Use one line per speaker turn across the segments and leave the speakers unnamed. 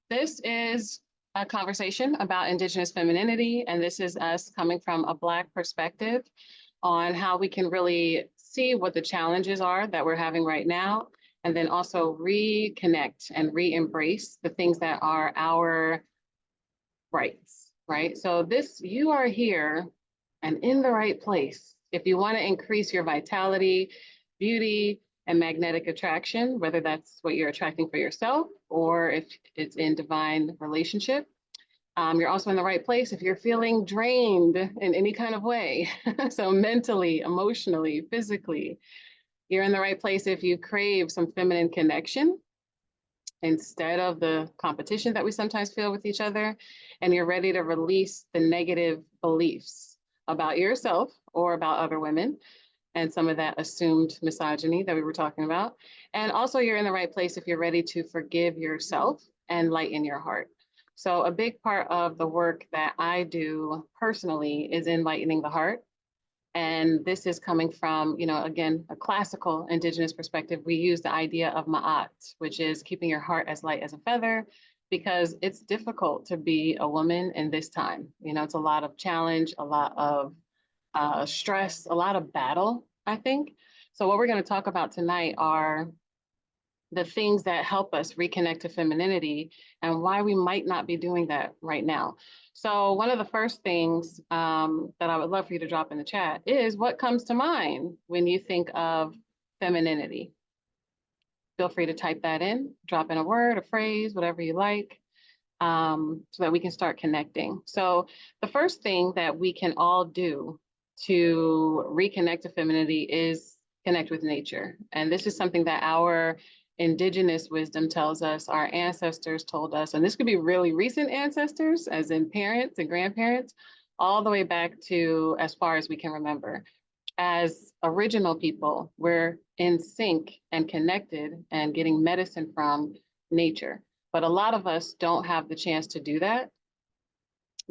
This is a conversation about Indigenous femininity, and this is us coming from a Black perspective on how we can really see what the challenges are that we're having right now, and then also reconnect and re-embrace the things that are our rights, right? So you are here and in the right place. If you want to increase your vitality, beauty, and magnetic attraction, whether that's what you're attracting for yourself or if it's in divine relationship, you're also in the right place if you're feeling drained in any kind of way. So mentally, emotionally, physically, you're in the right place if you crave some feminine connection instead of the competition that we sometimes feel with each other, and you're ready to release the negative beliefs about yourself or about other women and some of that assumed misogyny that we were talking about. And also you're in the right place if you're ready to forgive yourself and lighten your heart. So a big part of the work that I do personally is enlightening the heart. And this is coming from, again, a classical Indigenous perspective. We use the idea of ma'at, which is keeping your heart as light as a feather, because it's difficult to be a woman in this time. It's a lot of challenge, a lot of stress, a lot of battle, I think. So what we're going to talk about tonight are the things that help us reconnect to femininity and why we might not be doing that right now. So one of the first things that I would love for you to drop in the chat is what comes to mind when you think of femininity. Feel free to type that in, drop in a word, a phrase, whatever you like, so that we can start connecting. So the first thing that we can all do to reconnect to femininity is connect with nature. And this is something that our Indigenous wisdom tells us, our ancestors told us, and this could be really recent ancestors, as in parents and grandparents, all the way back to as far as we can remember. As original people, we're in sync and connected and getting medicine from nature. But a lot of us don't have the chance to do that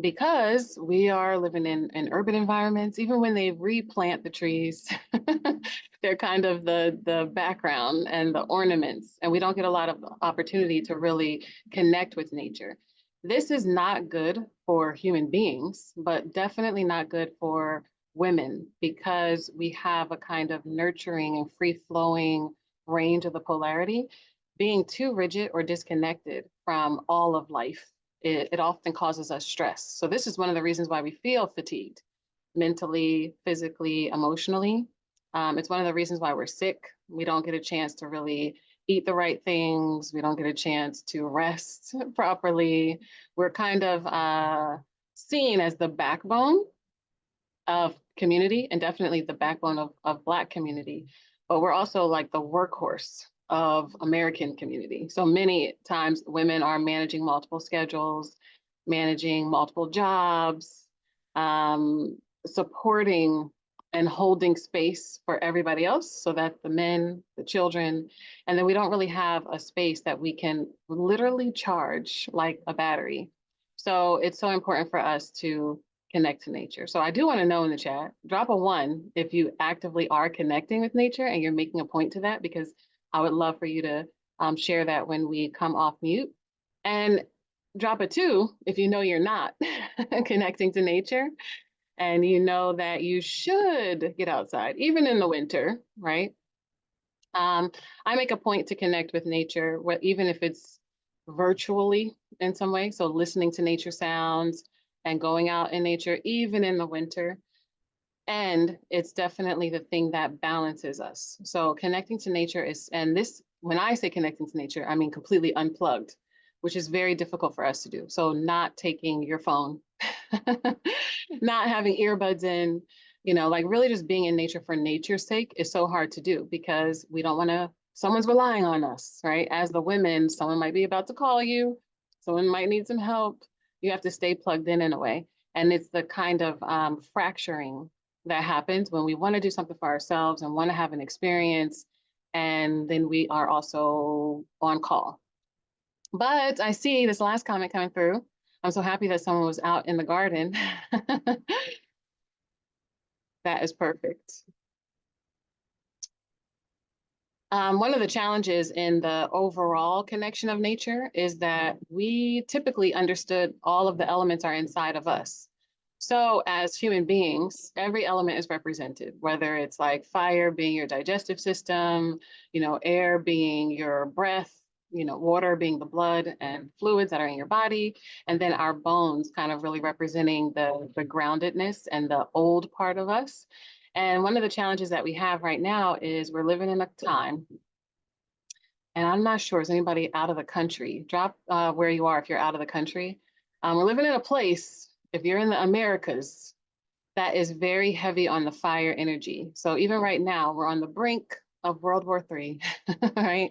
because we are living in urban environments. Even when they replant the trees, they're kind of the background and the ornaments, and we don't get a lot of opportunity to really connect with nature. This is not good for human beings, but definitely not good for women, because we have a kind of nurturing and free-flowing range of the polarity. Being too rigid or disconnected from all of life, it often causes us stress. So this is one of the reasons why we feel fatigued mentally, physically, emotionally. It's one of the reasons why we're sick. We don't get a chance to really eat the right things. We don't get a chance to rest properly. We're kind of seen as the backbone of community, and definitely the backbone of Black community, but we're also like the workhorse of American community. So many times women are managing multiple schedules, managing multiple jobs, supporting and holding space for everybody else so that the men, the children, and then we don't really have a space that we can literally charge like a battery. So it's so important for us to connect to nature. So I do want to know in the chat, drop a 1 if you actively are connecting with nature and you're making a point to that, because I would love for you to share that when we come off mute. And drop a 2 if you know you're not connecting to nature and you know that you should get outside, even in the winter, right? I make a point to connect with nature, even if it's virtually in some way. So listening to nature sounds and going out in nature, even in the winter. And it's definitely the thing that balances us. So connecting to nature is, and this, when I say connecting to nature, I mean completely unplugged, which is very difficult for us to do. So not taking your phone, not having earbuds in, like really just being in nature for nature's sake is so hard to do because we don't want to, someone's relying on us, right? As the women, someone might be about to call you, someone might need some help. You have to stay plugged in a way. And it's the kind of fracturing that happens when we want to do something for ourselves and want to have an experience, and then we are also on call. But I see this last comment coming through. I'm so happy that someone was out in the garden. That is perfect. One of the challenges in the overall connection of nature is that we typically understood all of the elements are inside of us. So as human beings, every element is represented, whether it's like fire being your digestive system, air being your breath, water being the blood and fluids that are in your body, and then our bones kind of really representing the groundedness and the old part of us. And one of the challenges that we have right now is we're living in a time, and I'm not sure, is anybody out of the country? Drop where you are if you're out of the country. We're living in a place, if you're in the Americas, that is very heavy on the fire energy. So even right now, we're on the brink of World War III, right?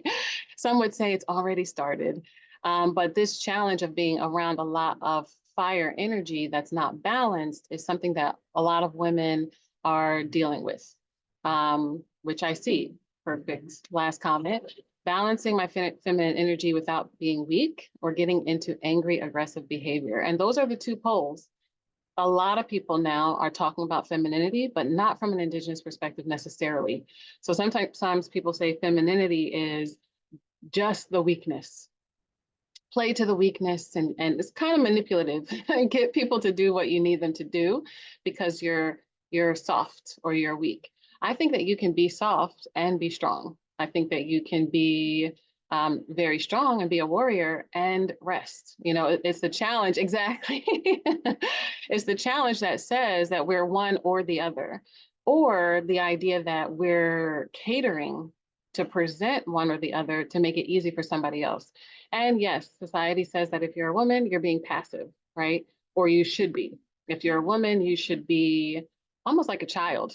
Some would say it's already started. But this challenge of being around a lot of fire energy that's not balanced is something that a lot of women are dealing with, which I see. Perfect. Last comment. Balancing my feminine energy without being weak or getting into angry, aggressive behavior. And those are the two poles. A lot of people now are talking about femininity, but not from an Indigenous perspective necessarily. So sometimes people say femininity is just the weakness, play to the weakness, and it's kind of manipulative and get people to do what you need them to do because you're soft or you're weak. I think that you can be soft and be strong. I think that you can be very strong and be a warrior and rest. It's the challenge, exactly. It's the challenge that says that we're one or the other, or the idea that we're catering to present one or the other to make it easy for somebody else. And yes, society says that if you're a woman, you're being passive, right? Or you should be. If you're a woman, you should be almost like a child,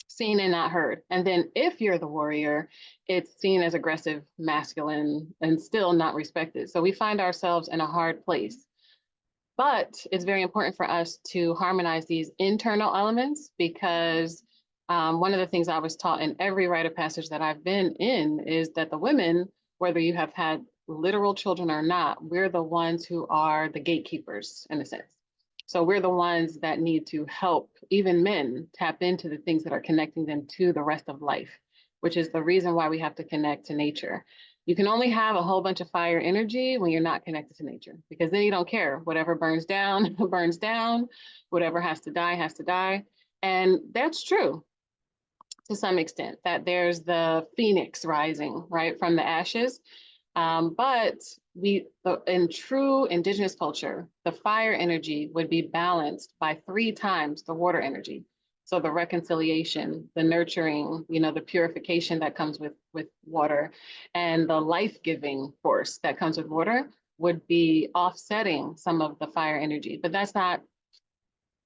seen and not heard. And then if you're the warrior, it's seen as aggressive, masculine, and still not respected. So we find ourselves in a hard place. But it's very important for us to harmonize these internal elements because one of the things I was taught in every rite of passage that I've been in is that the women, whether you have had literal children or not, we're the ones who are the gatekeepers in a sense. So we're the ones that need to help even men tap into the things that are connecting them to the rest of life, which is the reason why we have to connect to nature. You can only have a whole bunch of fire energy when you're not connected to nature, because then you don't care. Whatever burns down, burns down. Whatever has to die, has to die. And that's true to some extent, that there's the phoenix rising, right, from the ashes. But in true Indigenous culture, the fire energy would be balanced by 3 times the water energy. So the reconciliation, the nurturing, the purification that comes with water, and the life-giving force that comes with water would be offsetting some of the fire energy. But that's not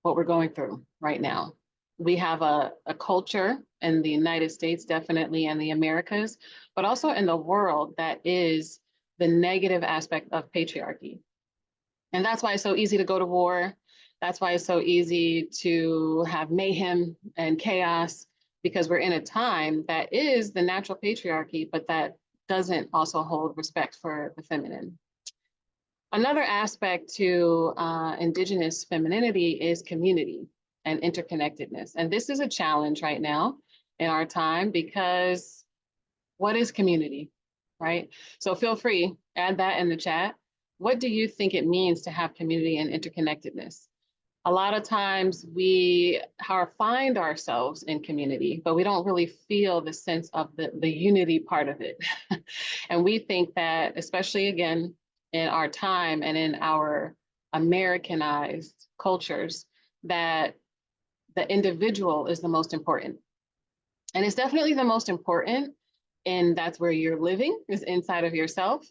what we're going through right now. We have a culture in the United States, definitely in the Americas, but also in the world that is the negative aspect of patriarchy. And that's why it's so easy to go to war. That's why it's so easy to have mayhem and chaos, because we're in a time that is the natural patriarchy, but that doesn't also hold respect for the feminine. Another aspect to Indigenous femininity is community and interconnectedness. And this is a challenge right now in our time, because what is community, right? So feel free, add that in the chat. What do you think it means to have community and interconnectedness? A lot of times we find ourselves in community, but we don't really feel the sense of the unity part of it. And we think that, especially again, in our time and in our Americanized cultures, that the individual is the most important. And it's definitely the most important, and that's where you're living, is inside of yourself.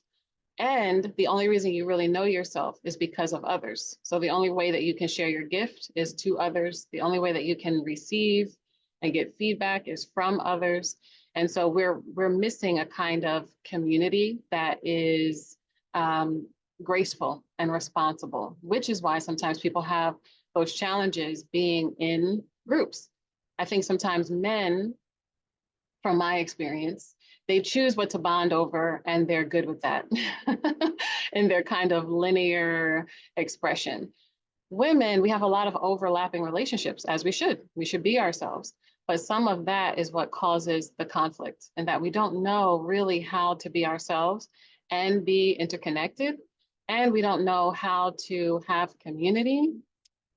And the only reason you really know yourself is because of others. So the only way that you can share your gift is to others. The only way that you can receive and get feedback is from others. And so we're missing a kind of community that is graceful and responsible, which is why sometimes people have those challenges being in groups. I think sometimes men, from my experience, they choose what to bond over and they're good with that in their kind of linear expression. Women, we have a lot of overlapping relationships, as we should. We should be ourselves. But some of that is what causes the conflict, and that we don't know really how to be ourselves and be interconnected. And we don't know how to have community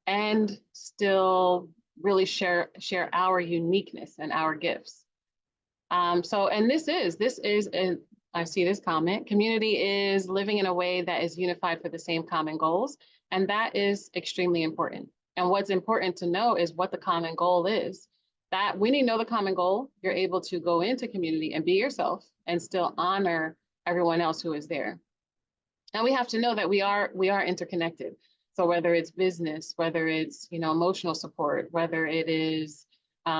and still really share our uniqueness and our gifts. And and I see this comment, community is living in a way that is unified for the same common goals. And that is extremely important. And what's important to know is what the common goal is. That when you know the common goal, you're able to go into community and be yourself and still honor everyone else who is there. And we have to know that we are interconnected. So whether it's business, whether it's emotional support, whether it is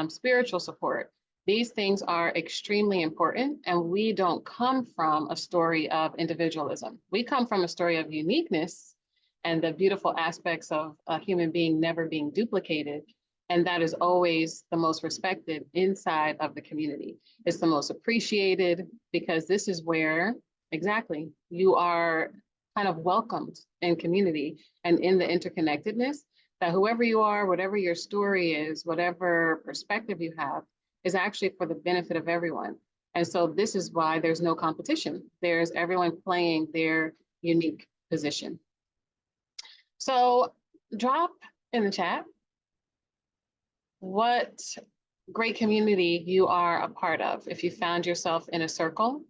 spiritual support, these things are extremely important, and we don't come from a story of individualism. We come from a story of uniqueness and the beautiful aspects of a human being never being duplicated. And that is always the most respected inside of the community. It's the most appreciated because this is where exactly you are kind of welcomed in community and in the interconnectedness, that whoever you are, whatever your story is, whatever perspective you have, is actually for the benefit of everyone. And so this is why there's no competition. There's everyone playing their unique position. So drop in the chat what great community you are a part of, if you found yourself in a circle.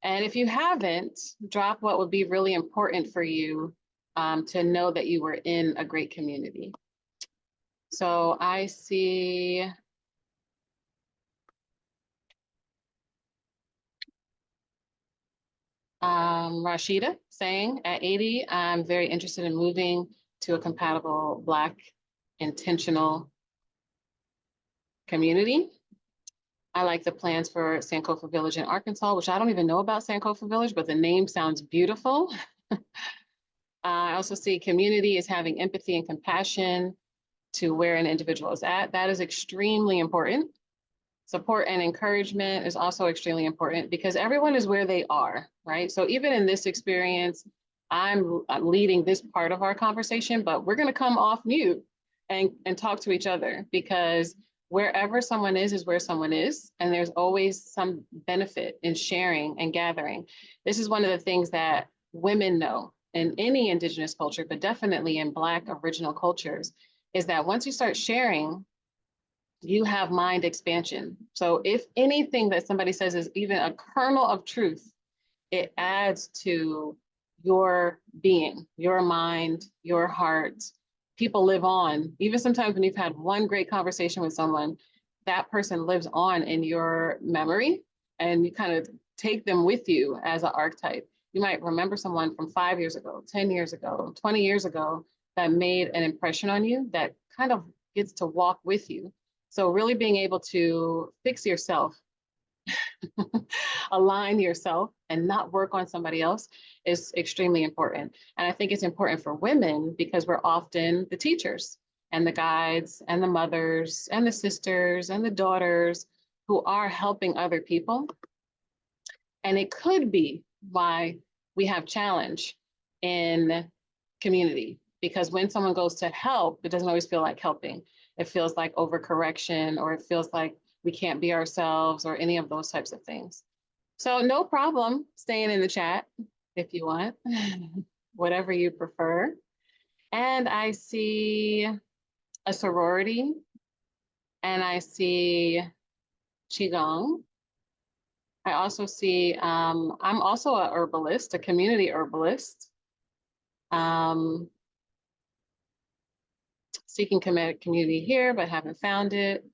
And if you haven't, drop what would be really important for you to know that you were in a great community. So I see Rashida saying, at 80, I'm very interested in moving to a compatible Black intentional community. I like the plans for Sankofa Village in Arkansas, which I don't even know about Sankofa Village, but the name sounds beautiful. I also see community is having empathy and compassion to where an individual is at. That is extremely important. Support and encouragement is also extremely important because everyone is where they are, right? So even in this experience, I'm leading this part of our conversation, but we're going to come off mute and talk to each other, because wherever someone is where someone is. And there's always some benefit in sharing and gathering. This is one of the things that women know in any Indigenous culture, but definitely in Black original cultures, is that once you start sharing, you have mind expansion. So if anything that somebody says is even a kernel of truth, it adds to your being, your mind, your heart. People live on. Even sometimes when you've had one great conversation with someone, that person lives on in your memory, and you kind of take them with you as an archetype. You might remember someone from 5 years ago, 10 years ago, 20 years ago that made an impression on you that kind of gets to walk with you. So really being able to fix yourself, align yourself, and not work on somebody else is extremely important. And I think it's important for women because we're often the teachers and the guides and the mothers and the sisters and the daughters who are helping other people. And it could be why we have challenge in community, because when someone goes to help, it doesn't always feel like helping. It feels like overcorrection, or it feels like we can't be ourselves, or any of those types of things. So no problem staying in the chat if you want, whatever you prefer. And I see a sorority, and I see Qigong. I also see, I'm also a herbalist, a community herbalist. Seeking community here, but haven't found it.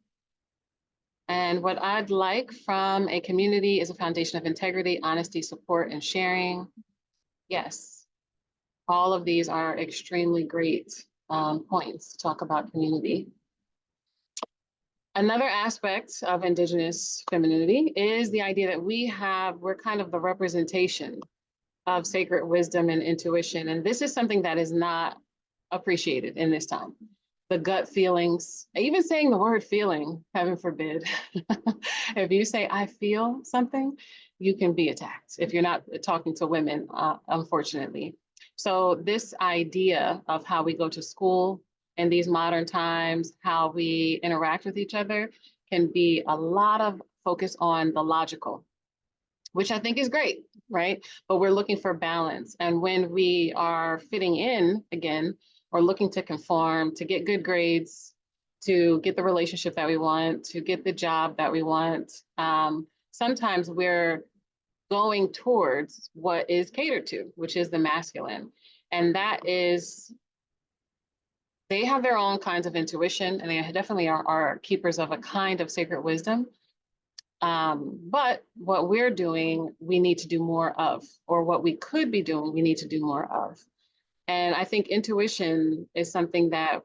And what I'd like from a community is a foundation of integrity, honesty, support, and sharing. Yes, all of these are extremely great points to talk about community. Another aspect of Indigenous femininity is the idea that we're kind of the representation of sacred wisdom and intuition. And this is something that is not appreciated in this time. The gut feelings, even saying the word feeling, heaven forbid. If you say, I feel something, you can be attacked if you're not talking to women, unfortunately. So this idea of how we go to school in these modern times, how we interact with each other, can be a lot of focus on the logical, which I think is great, right? But we're looking for balance. And when we are fitting in again, or looking to conform, to get good grades, to get the relationship that we want, to get the job that we want, sometimes we're going towards what is catered to, which is the masculine. And that is, they have their own kinds of intuition, and they definitely are keepers of a kind of sacred wisdom. But what we're doing, we need to do more of, or what we could be doing, we need to do more of. And I think intuition is something that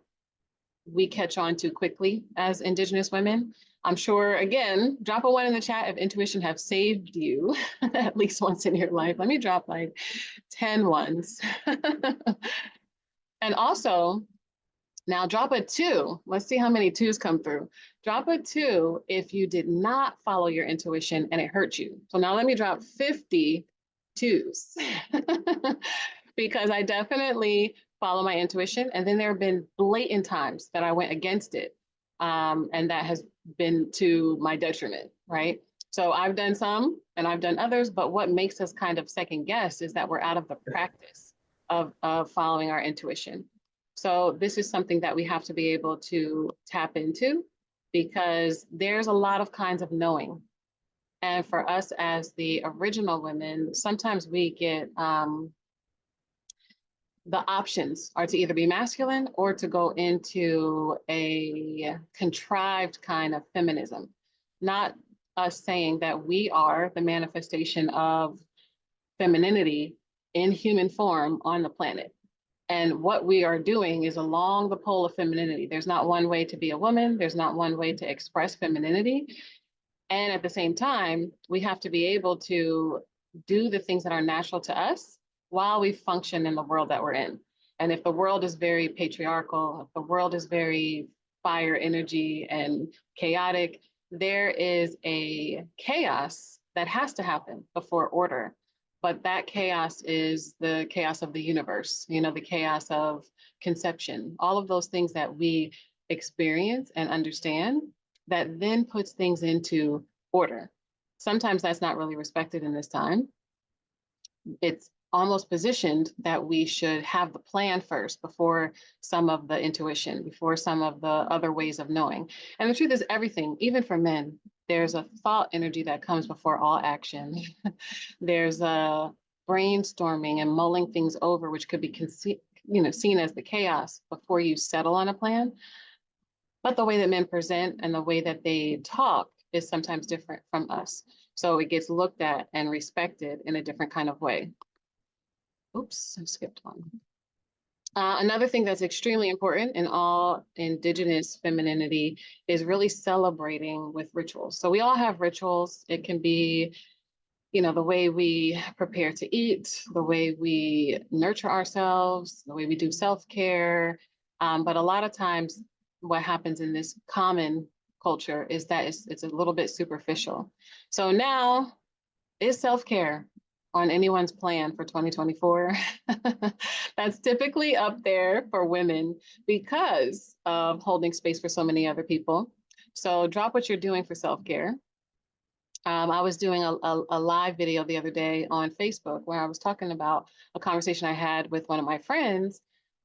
we catch on to quickly as Indigenous women. I'm sure, again, drop a one in the chat if intuition have saved you at least once in your life. Let me drop like 10 ones. And also, now drop a two. Let's see how many twos come through. Drop a two if you did not follow your intuition and it hurt you. So now let me drop 50 twos because I definitely follow my intuition. And then there have been blatant times that I went against it. And that has been to my detriment, right? So I've done some and I've done others, but what makes us kind of second guess is that we're out of the practice of following our intuition. So this is something that we have to be able to tap into, because there's a lot of kinds of knowing. And for us as the original women, sometimes we get, the options are to either be masculine or to go into a contrived kind of feminism. Not us saying that we are the manifestation of femininity in human form on the planet. And what we are doing is along the pole of femininity. There's not one way to be a woman. There's not one way to express femininity. And at the same time, we have to be able to do the things that are natural to us while we function in the world that we're in. And if the world is very patriarchal, if the world is very fire energy and chaotic, there is a chaos that has to happen before order. But that chaos is the chaos of the universe, you know, the chaos of conception, all of those things that we experience and understand that then puts things into order. Sometimes that's not really respected in this time. It's almost positioned that we should have the plan first before some of the intuition, before some of the other ways of knowing. And the truth is everything, even for men, there's a thought energy that comes before all action. There's a brainstorming and mulling things over, which could be seen as the chaos before you settle on a plan. But the way that men present and the way that they talk is sometimes different from us. So it gets looked at and respected in a different kind of way. Oops, I skipped one. Another thing that's extremely important in all Indigenous femininity is really celebrating with rituals. So we all have rituals. It can be, you know, the way we prepare to eat, the way we nurture ourselves, the way we do self-care. But a lot of times what happens in this common culture is that it's a little bit superficial. So now, is self-care on anyone's plan for 2024? That's typically up there for women because of holding space for so many other people. So drop what you're doing for self-care. I was doing a live video the other day on Facebook where I was talking about a conversation I had with one of my friends,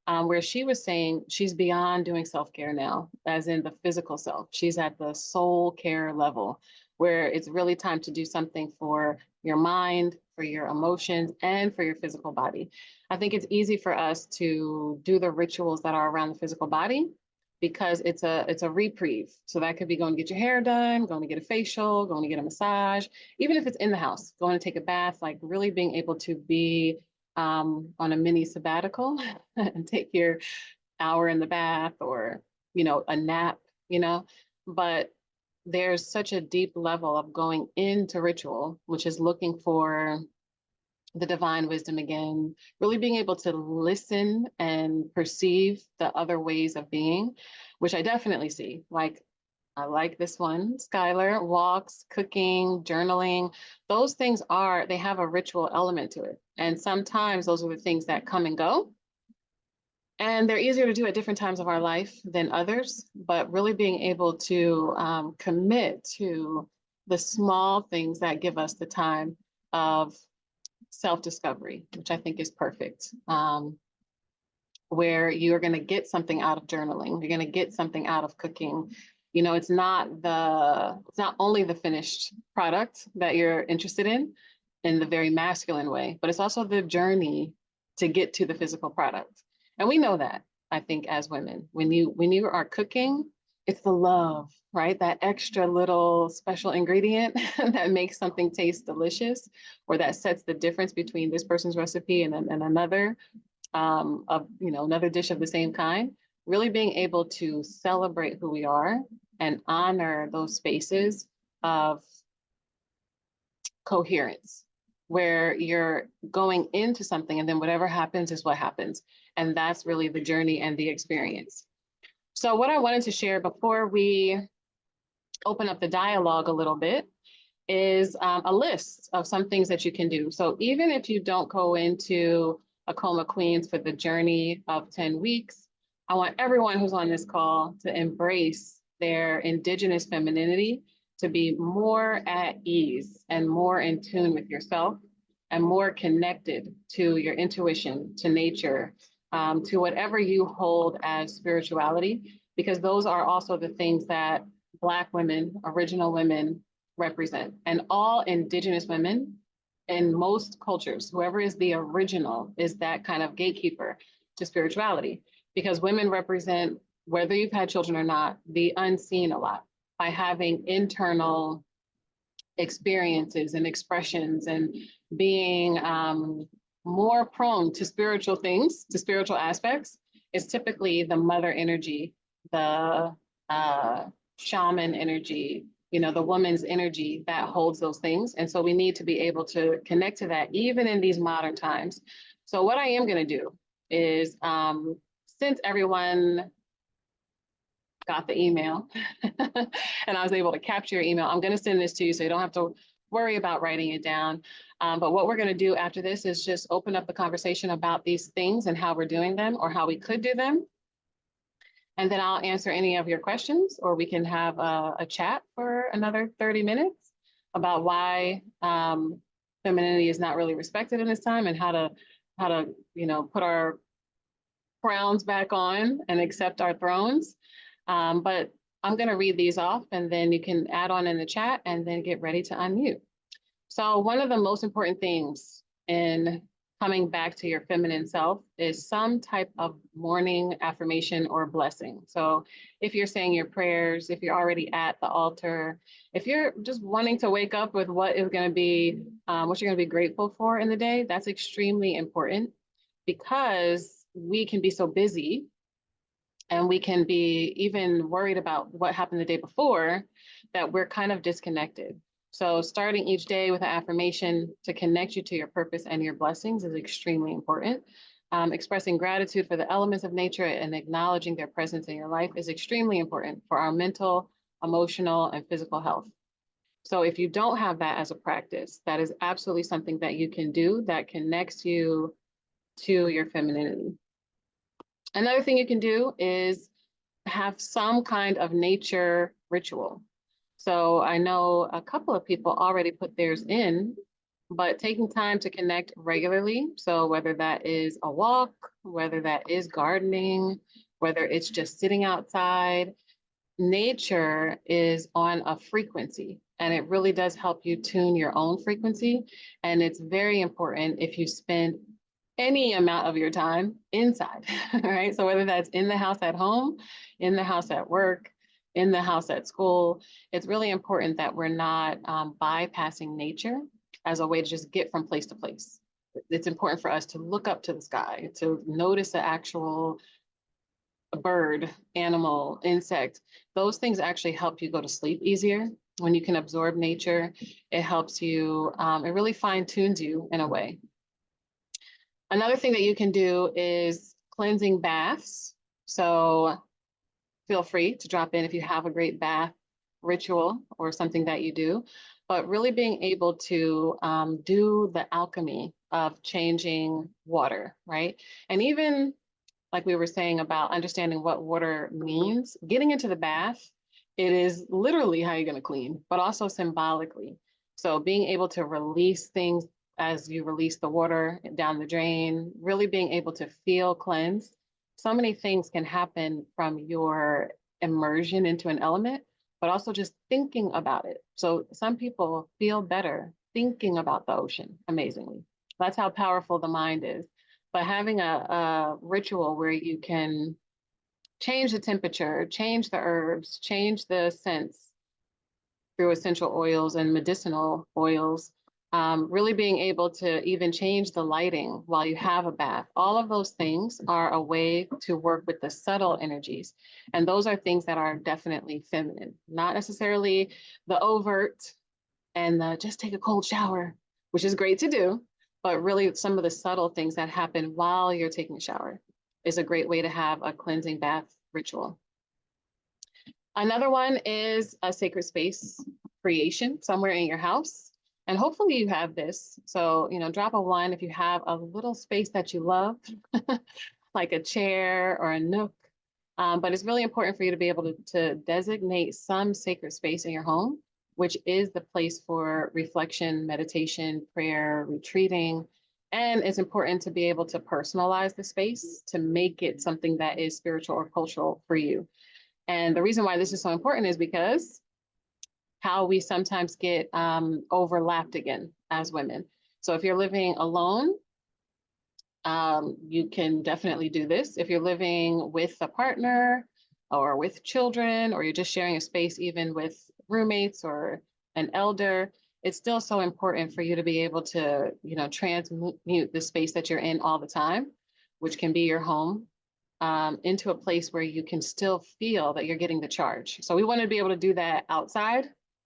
where she was saying she's beyond doing self-care now, as in the physical self. She's at the soul care level, where it's really time to do something for your mind, for your emotions, and for your physical body. I think it's easy for us to do the rituals that are around the physical body because it's a reprieve. So that could be going to get your hair done, going to get a facial, going to get a massage, even if it's in the house, going to take a bath, like really being able to be on a mini sabbatical and take your hour in the bath or, you know, a nap, you know, but there's such a deep level of going into ritual, which is looking for the divine wisdom again, really being able to listen and perceive the other ways of being, which I definitely see. Like, I like this one, Skylar, walks, cooking, journaling. Those things they have a ritual element to it. And sometimes those are the things that come and go. And they're easier to do at different times of our life than others, but really being able to commit to the small things that give us the time of self-discovery, which I think is perfect. Where you're going to get something out of journaling, you're going to get something out of cooking. You know, it's not only the finished product that you're interested in the very masculine way, but it's also the journey to get to the physical product. And we know that, I think, as women, when you are cooking, it's the love, right? That extra little special ingredient that makes something taste delicious, or that sets the difference between this person's recipe and another, of, you know, another dish of the same kind. Really being able to celebrate who we are and honor those spaces of coherence, where you're going into something and then whatever happens is what happens. And that's really the journey and the experience. So what I wanted to share before we open up the dialogue a little bit is a list of some things that you can do. So even if you don't go into Akoma Queens for the journey of 10 weeks, I want everyone who's on this call to embrace their Indigenous femininity, to be more at ease and more in tune with yourself and more connected to your intuition, to nature, to whatever you hold as spirituality, because those are also the things that Black women, original women, represent. And all Indigenous women in most cultures, whoever is the original is that kind of gatekeeper to spirituality, because women represent, whether you've had children or not, the unseen a lot by having internal experiences and expressions and being more prone to spiritual things, to spiritual aspects, is typically the mother energy, the shaman energy, you know, the woman's energy that holds those things. And so we need to be able to connect to that even in these modern times. So what I am going to do is, since everyone got the email and I was able to capture your email, I'm going to send this to you so you don't have to worry about writing it down. But what we're going to do after this is just open up the conversation about these things and how we're doing them or how we could do them. And then I'll answer any of your questions, or we can have a chat for another 30 minutes about why femininity is not really respected in this time, and how to, you know, put our crowns back on and accept our thrones. But I'm going to read these off, and then you can add on in the chat and then get ready to unmute. So one of the most important things in coming back to your feminine self is some type of morning affirmation or blessing. So if you're saying your prayers, if you're already at the altar, if you're just wanting to wake up with what is going to be, what you're going to be grateful for in the day, that's extremely important, because we can be so busy and we can be even worried about what happened the day before that we're kind of disconnected. So starting each day with an affirmation to connect you to your purpose and your blessings is extremely important. Expressing gratitude for the elements of nature and acknowledging their presence in your life is extremely important for our mental, emotional, and physical health. So if you don't have that as a practice, that is absolutely something that you can do that connects you to your femininity. Another thing you can do is have some kind of nature ritual. So I know a couple of people already put theirs in, but taking time to connect regularly. So whether that is a walk, whether that is gardening, whether it's just sitting outside, nature is on a frequency, and it really does help you tune your own frequency. And it's very important if you spend any amount of your time inside, right? So whether that's in the house at home, in the house at work, in the house at school, it's really important that we're not bypassing nature as a way to just get from place to place. It's important for us to look up to the sky, to notice the actual bird, animal, insect. Those things actually help you go to sleep easier. When you can absorb nature, it helps you, it really fine tunes you in a way. Another thing that you can do is cleansing baths. So feel free to drop in if you have a great bath ritual or something that you do, but really being able to do the alchemy of changing water, right? And even like we were saying about understanding what water means, getting into the bath, it is literally how you're going to clean, but also symbolically. So being able to release things as you release the water down the drain, really being able to feel cleansed. So many things can happen from your immersion into an element, but also just thinking about it. So some people feel better thinking about the ocean amazingly. That's how powerful the mind is. But having a ritual where you can change the temperature, change the herbs, change the scents through essential oils and medicinal oils, really being able to even change the lighting while you have a bath. All of those things are a way to work with the subtle energies. And those are things that are definitely feminine, not necessarily the overt and the just take a cold shower, which is great to do, but really some of the subtle things that happen while you're taking a shower is a great way to have a cleansing bath ritual. Another one is a sacred space creation somewhere in your house. And hopefully you have this. So, drop a one if you have a little space that you love, like a chair or a nook. But it's really important for you to be able to designate some sacred space in your home, which is the place for reflection, meditation, prayer, retreating. And it's important to be able to personalize the space to make it something that is spiritual or cultural for you. And the reason why this is so important is because how we sometimes get overlapped again as women. So if you're living alone, you can definitely do this. If you're living with a partner or with children, or you're just sharing a space even with roommates or an elder, it's still so important for you to be able to, transmute the space that you're in all the time, which can be your home, into a place where you can still feel that you're getting the charge. So we want to be able to do that outside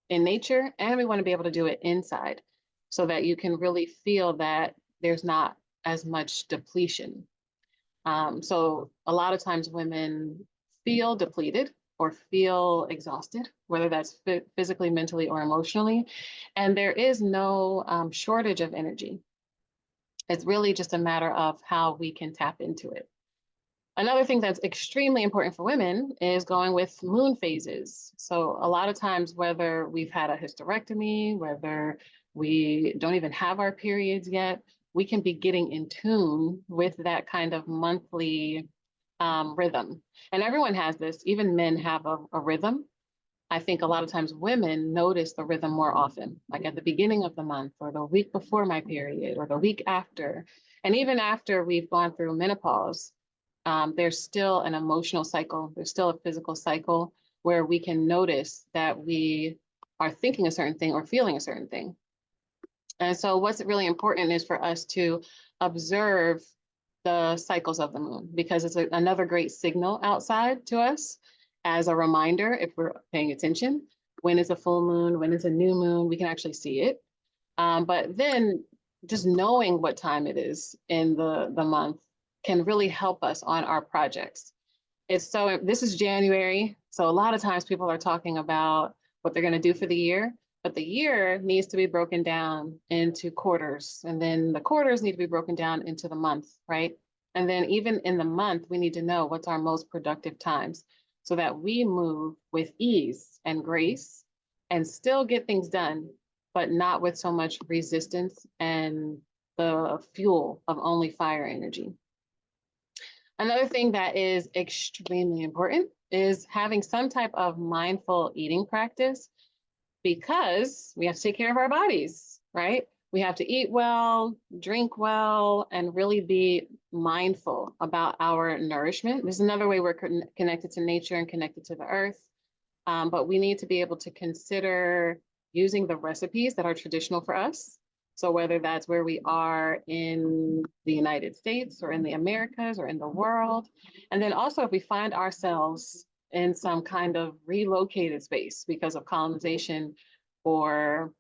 in nature, and we want to be able to do it inside so that you can really feel that there's not as much depletion. So a lot of times women feel depleted or feel exhausted, whether that's physically, mentally, or emotionally, and there is no shortage of energy. It's really just a matter of how we can tap into it. Another thing that's extremely important for women is going with moon phases. So a lot of times, whether we've had a hysterectomy, whether we don't even have our periods yet, we can be getting in tune with that kind of monthly rhythm. And everyone has this, even men have a rhythm. I think a lot of times women notice the rhythm more often, like at the beginning of the month or the week before my period or the week after. And even after we've gone through menopause, there's still an emotional cycle, there's still a physical cycle where we can notice that we are thinking a certain thing or feeling a certain thing. And so what's really important is for us to observe the cycles of the moon, because it's another great signal outside to us as a reminder, if we're paying attention, when is a full moon, when is a new moon, we can actually see it. But then just knowing what time it is in the month can really help us on our projects. This is January, so a lot of times people are talking about what they're going to do for the year, but the year needs to be broken down into quarters, and then the quarters need to be broken down into the month, right? And then even in the month, we need to know what's our most productive times so that we move with ease and grace and still get things done, but not with so much resistance and the fuel of only fire energy. Another thing that is extremely important is having some type of mindful eating practice, because we have to take care of our bodies, right? We have to eat well, drink well, and really be mindful about our nourishment. There's another way we're connected to nature and connected to the earth, but we need to be able to consider using the recipes that are traditional for us. So whether that's where we are in the United States or in the Americas or in the world, and then also if we find ourselves in some kind of relocated space because of colonization or,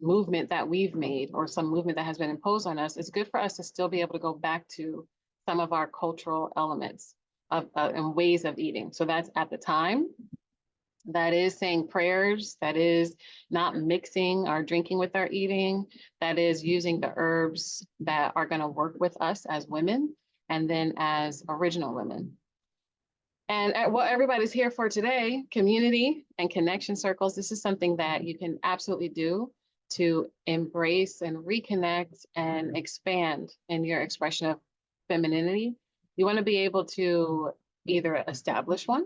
movement that we've made or some movement that has been imposed on us, it's good for us to still be able to go back to some of our cultural elements and ways of eating. So that's at the time. That is saying prayers, that is not mixing or drinking with our eating, that is using the herbs that are going to work with us as women, and then as original women. And what everybody's here for today, community and connection circles, this is something that you can absolutely do to embrace and reconnect and expand in your expression of femininity. You want to be able to either establish one,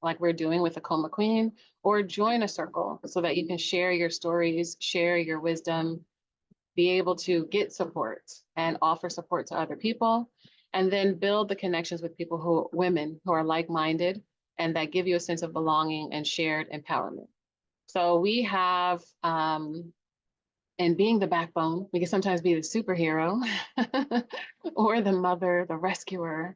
like we're doing with Akoma Queen, or join a circle so that you can share your stories, share your wisdom, be able to get support and offer support to other people, and then build the connections with women who are like-minded and that give you a sense of belonging and shared empowerment. So we have, and being the backbone, we can sometimes be the superhero or the mother, the rescuer,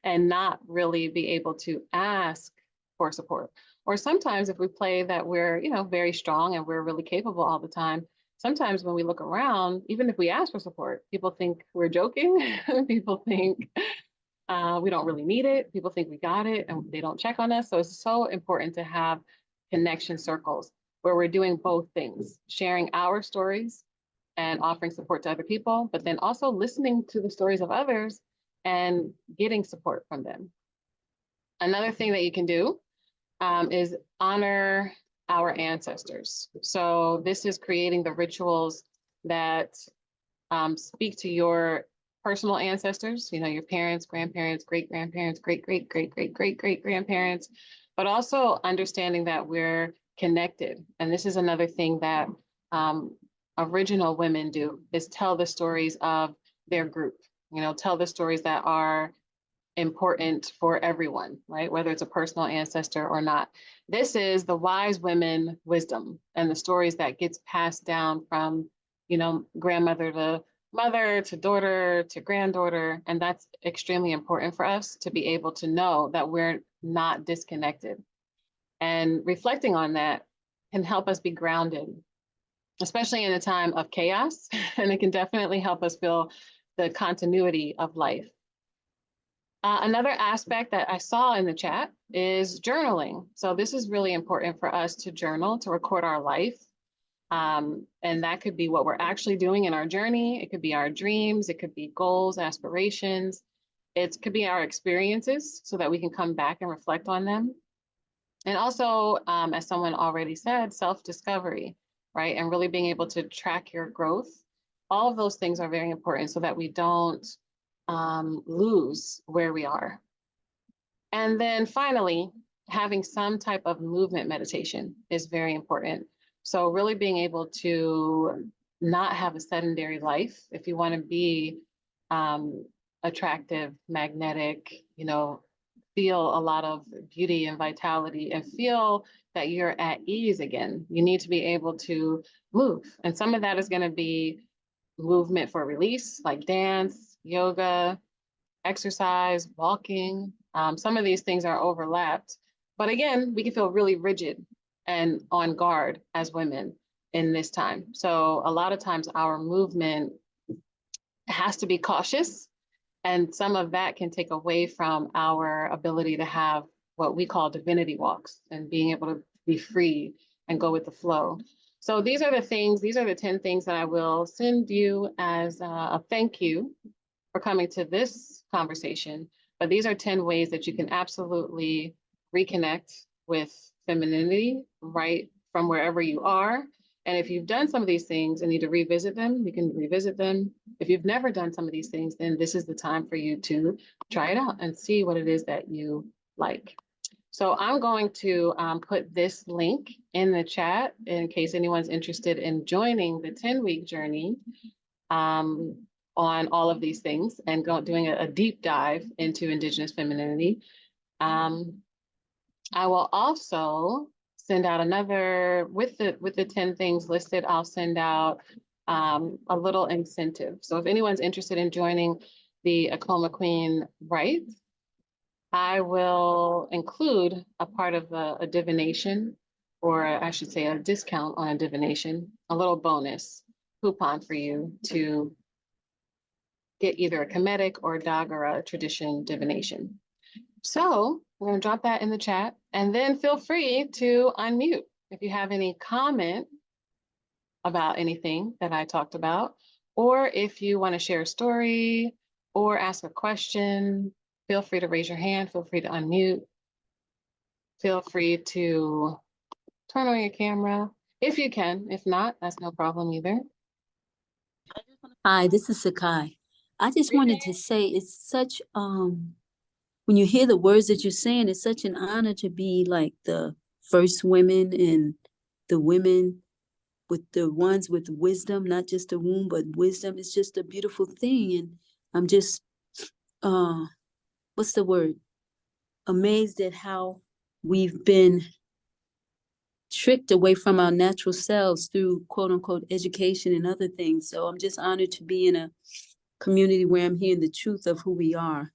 and not really be able to ask for support. Or sometimes if we play that we're, very strong and we're really capable all the time, sometimes when we look around, even if we ask for support, people think we're joking. People think we don't really need it. People think we got it and they don't check on us. So it's so important to have connection circles where we're doing both things, sharing our stories and offering support to other people, but then also listening to the stories of others and getting support from them. Another thing that you can do is honor our ancestors. So this is creating the rituals that speak to your personal ancestors, your parents, grandparents, great-grandparents, great-great-great-great-great-great-grandparents, but also understanding that we're connected. And this is another thing that original women do, is tell the stories of their group, tell the stories that are important for everyone, right? Whether it's a personal ancestor or not. This is the wise women wisdom and the stories that gets passed down from, grandmother to mother to daughter to granddaughter. And that's extremely important for us to be able to know that we're not disconnected. And reflecting on that can help us be grounded, especially in a time of chaos. And it can definitely help us feel the continuity of life. Another aspect that I saw in the chat is journaling. So this is really important for us to journal, to record our life. And that could be what we're actually doing in our journey. It could be our dreams. It could be goals, aspirations. It could be our experiences so that we can come back and reflect on them. And also, as someone already said, self-discovery, right? And really being able to track your growth. All of those things are very important so that we don't lose where we are. And then finally, having some type of movement meditation is very important. So really being able to not have a sedentary life. If you want to be attractive, magnetic, feel a lot of beauty and vitality and feel that you're at ease again, you need to be able to move. And some of that is going to be movement for release, like dance, yoga, exercise, walking. Some of these things are overlapped. But again, we can feel really rigid and on guard as women in this time. So a lot of times our movement has to be cautious. And some of that can take away from our ability to have what we call divinity walks and being able to be free and go with the flow. So these are the 10 things that I will send you as a thank you for coming to this conversation. But these are 10 ways that you can absolutely reconnect with femininity right from wherever you are. And if you've done some of these things and need to revisit them, you can revisit them. If you've never done some of these things, then this is the time for you to try it out and see what it is that you like. So I'm going to put this link in the chat in case anyone's interested in joining the 10-week journey on all of these things and doing a deep dive into Indigenous femininity. I will also send out another, with the 10 things listed, I'll send out a little incentive. So if anyone's interested in joining the Akoma Queen rites, I will include a part of a divination, or I should say a discount on a divination, a little bonus coupon for you to get either a Kemetic or Dagara tradition divination. So we're going to drop that in the chat, and then feel free to unmute if you have any comment about anything that I talked about, or if you want to share a story, or ask a question, feel free to raise your hand, feel free to unmute, feel free to turn on your camera if you can. If not, that's no problem either.
Hi, this is Sakai. I just wanted to say it's such when you hear the words that you're saying, it's such an honor to be like the first women and the women with the ones with wisdom, not just a womb, but wisdom. It's just a beautiful thing. And I'm just what's the word? Amazed at how we've been tricked away from our natural selves through quote unquote education and other things. So I'm just honored to be in a community where I'm hearing the truth of who we are.